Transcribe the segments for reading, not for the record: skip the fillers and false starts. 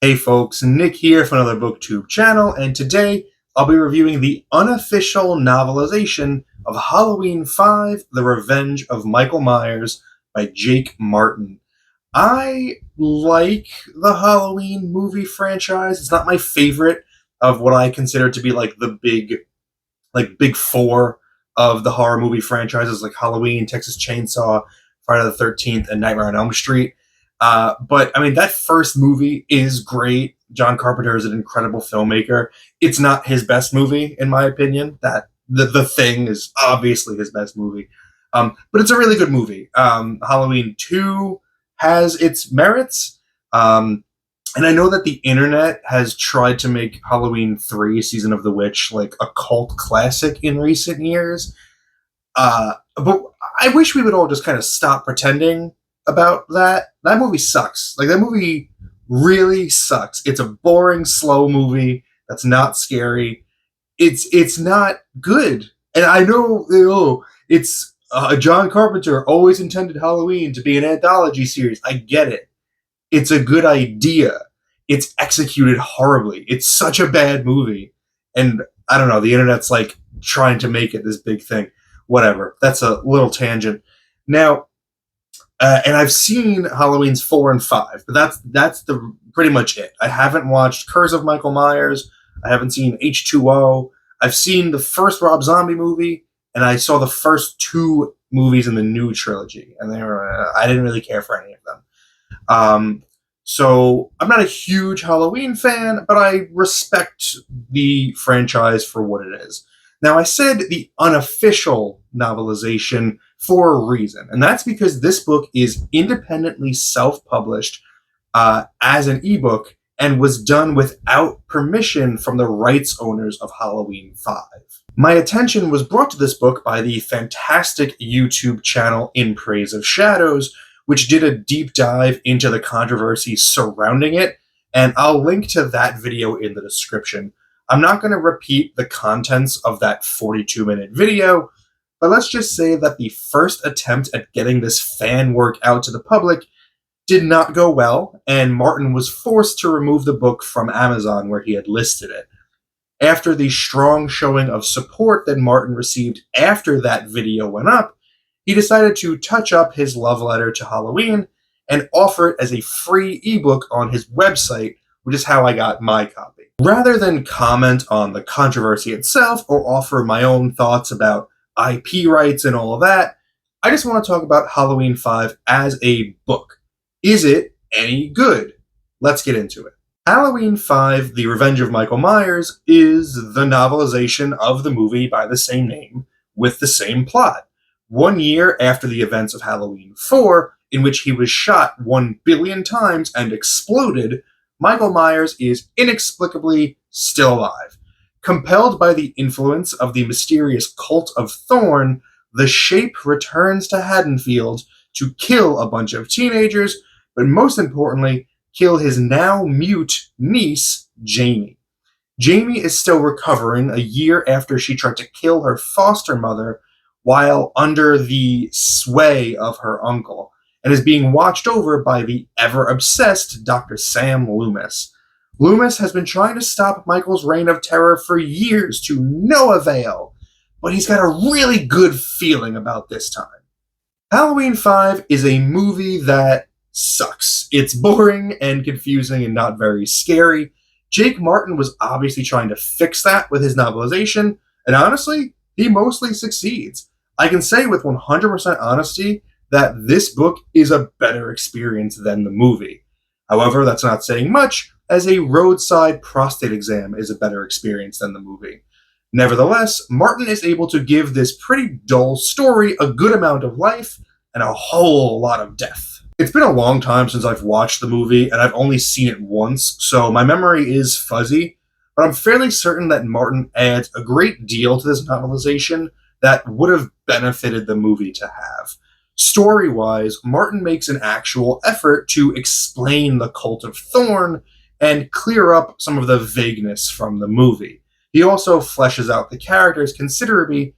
Hey folks, Nick here from another BookTube channel, and today I'll be reviewing the unofficial novelization of Halloween 5, The Revenge of Michael Myers by Jake Martin. I like the Halloween movie franchise. It's not my favorite of what I consider to be like the big four of the horror movie franchises, like Halloween, Texas Chainsaw, Friday the 13th, and Nightmare on Elm Street. But I mean, that first movie is great. John Carpenter is an incredible filmmaker. It's not his best movie, in my opinion. That the Thing is obviously his best movie, but it's a really good movie. Halloween 2 has its merits, and I know that the internet has tried to make Halloween 3, Season of the Witch, like a cult classic in recent years. But I wish we would all just kind of stop pretending about that. That movie sucks. Like, that movie really sucks. It's a boring, slow movie that's not scary. It's not good. And I know, it's John Carpenter always intended Halloween to be an anthology series. I get it. It's a good idea. It's executed horribly. It's such a bad movie. And I don't know, the internet's like trying to make it this big thing. Whatever. That's a little tangent. Now, and I've seen Halloween's 4 and 5, but that's the pretty much it. I haven't watched Curse of Michael Myers. I haven't seen H2O. I've seen the first Rob Zombie movie, and I saw the first two movies in the new trilogy, and I didn't really care for any of them. So I'm not a huge Halloween fan, but I respect the franchise for what it is. Now, I said the unofficial novelization for a reason, and that's because this book is independently self-published as an ebook and was done without permission from the rights owners of Halloween 5. My attention was brought to this book by the fantastic YouTube channel In Praise of Shadows, which did a deep dive into the controversy surrounding it, and I'll link to that video in the description. I'm not going to repeat the contents of that 42-minute video, but let's just say that the first attempt at getting this fan work out to the public did not go well, and Martin was forced to remove the book from Amazon where he had listed it. After the strong showing of support that Martin received after that video went up, he decided to touch up his love letter to Halloween and offer it as a free ebook on his website, which is how I got my copy. Rather than comment on the controversy itself or offer my own thoughts about IP rights and all of that, I just want to talk about Halloween 5 as a book. Is it any good? Let's get into it. Halloween 5, The Revenge of Michael Myers, is the novelization of the movie by the same name with the same plot. 1 year after the events of Halloween 4, in which he was shot 1 billion times and exploded, Michael Myers is inexplicably still alive. Compelled by the influence of the mysterious cult of Thorn, the Shape returns to Haddonfield to kill a bunch of teenagers, but most importantly, kill his now mute niece, Jamie. Jamie is still recovering a year after she tried to kill her foster mother while under the sway of her uncle, and is being watched over by the ever-obsessed Dr. Sam Loomis. Loomis has been trying to stop Michael's reign of terror for years to no avail, but he's got a really good feeling about this time. Halloween 5 is a movie that sucks. It's boring and confusing and not very scary. Jake Martin was obviously trying to fix that with his novelization, and honestly, he mostly succeeds. I can say with 100% honesty that this book is a better experience than the movie. However, that's not saying much, as a roadside prostate exam is a better experience than the movie. Nevertheless, Martin is able to give this pretty dull story a good amount of life and a whole lot of death. It's been a long time since I've watched the movie, and I've only seen it once, so my memory is fuzzy, but I'm fairly certain that Martin adds a great deal to this novelization that would have benefited the movie to have. Story-wise, Martin makes an actual effort to explain the Cult of Thorn and clear up some of the vagueness from the movie. He also fleshes out the characters considerably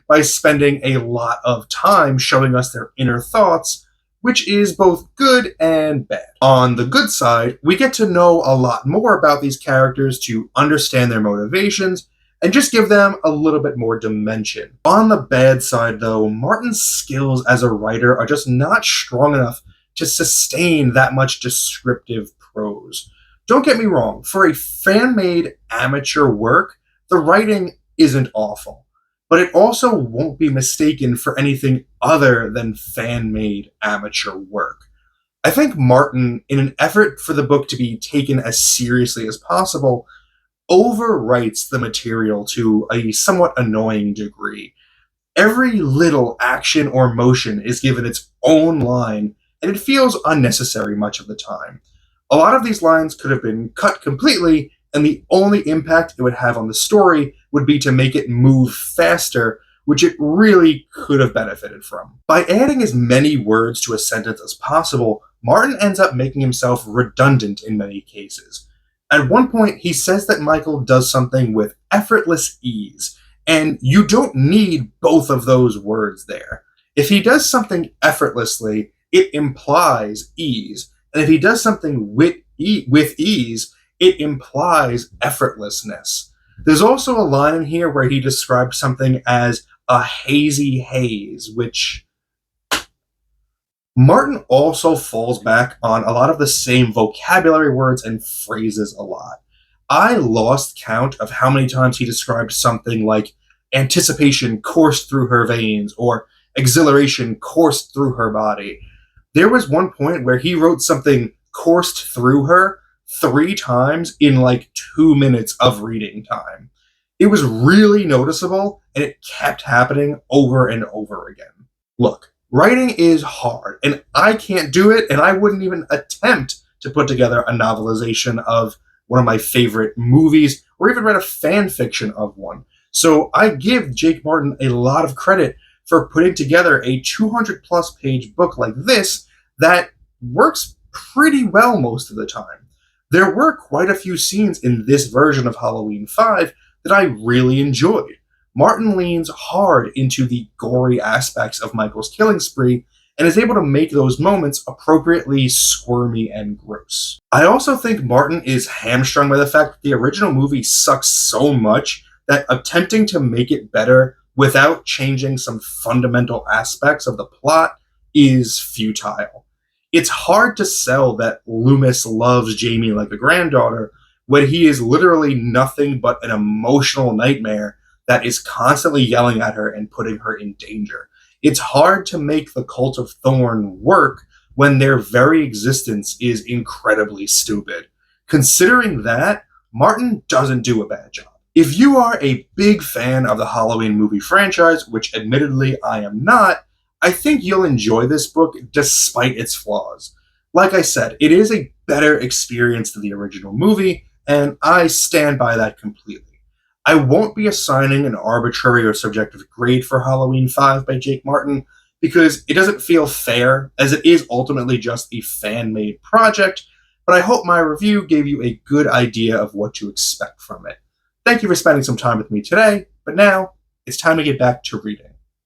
by spending a lot of time showing us their inner thoughts which is both good and bad. On the good side, we get to know a lot more about these characters to understand their motivations and just give them a little bit more dimension. On the bad side, though, Martin's skills as a writer are just not strong enough to sustain that much descriptive prose. Don't get me wrong, for a fan-made amateur work, the writing isn't awful, but it also won't be mistaken for anything other than fan-made amateur work. I think Martin, in an effort for the book to be taken as seriously as possible, overwrites the material to a somewhat annoying degree. Every little action or motion is given its own line, and it feels unnecessary much of the time. A lot of these lines could have been cut completely, and the only impact it would have on the story would be to make it move faster, which it really could have benefited from. By adding as many words to a sentence as possible, Martin ends up making himself redundant in many cases. At one point, he says that Michael does something with effortless ease, and you don't need both of those words there. If he does something effortlessly, it implies ease, and if he does something with ease, it implies effortlessness. There's also a line in here where he describes something as a hazy haze, which Martin also falls back on a lot of the same vocabulary words and phrases a lot. I lost count of how many times he described something like anticipation coursed through her veins or exhilaration coursed through her body. There was one point where he wrote something coursed through her 3 times in like 2 minutes of reading time. It was really noticeable, and it kept happening over and over again. Look, writing is hard, and I can't do it, and I wouldn't even attempt to put together a novelization of one of my favorite movies, or even write a fan fiction of one. So I give Jake Martin a lot of credit for putting together a 200 plus page book like this that works pretty well most of the time. There were quite a few scenes in this version of Halloween 5 that I really enjoyed. Martin leans hard into the gory aspects of Michael's killing spree and is able to make those moments appropriately squirmy and gross. I also think Martin is hamstrung by the fact that the original movie sucks so much that attempting to make it better without changing some fundamental aspects of the plot is futile. It's hard to sell that Loomis loves Jamie like a granddaughter when he is literally nothing but an emotional nightmare that is constantly yelling at her and putting her in danger. It's hard to make the Cult of Thorn work when their very existence is incredibly stupid. Considering that, Martin doesn't do a bad job. If you are a big fan of the Halloween movie franchise, which admittedly I am not, I think you'll enjoy this book despite its flaws. Like I said, it is a better experience than the original movie, and I stand by that completely. I won't be assigning an arbitrary or subjective grade for Halloween 5 by Jake Martin because it doesn't feel fair, as it is ultimately just a fan-made project, but I hope my review gave you a good idea of what to expect from it. Thank you for spending some time with me today, but now it's time to get back to reading.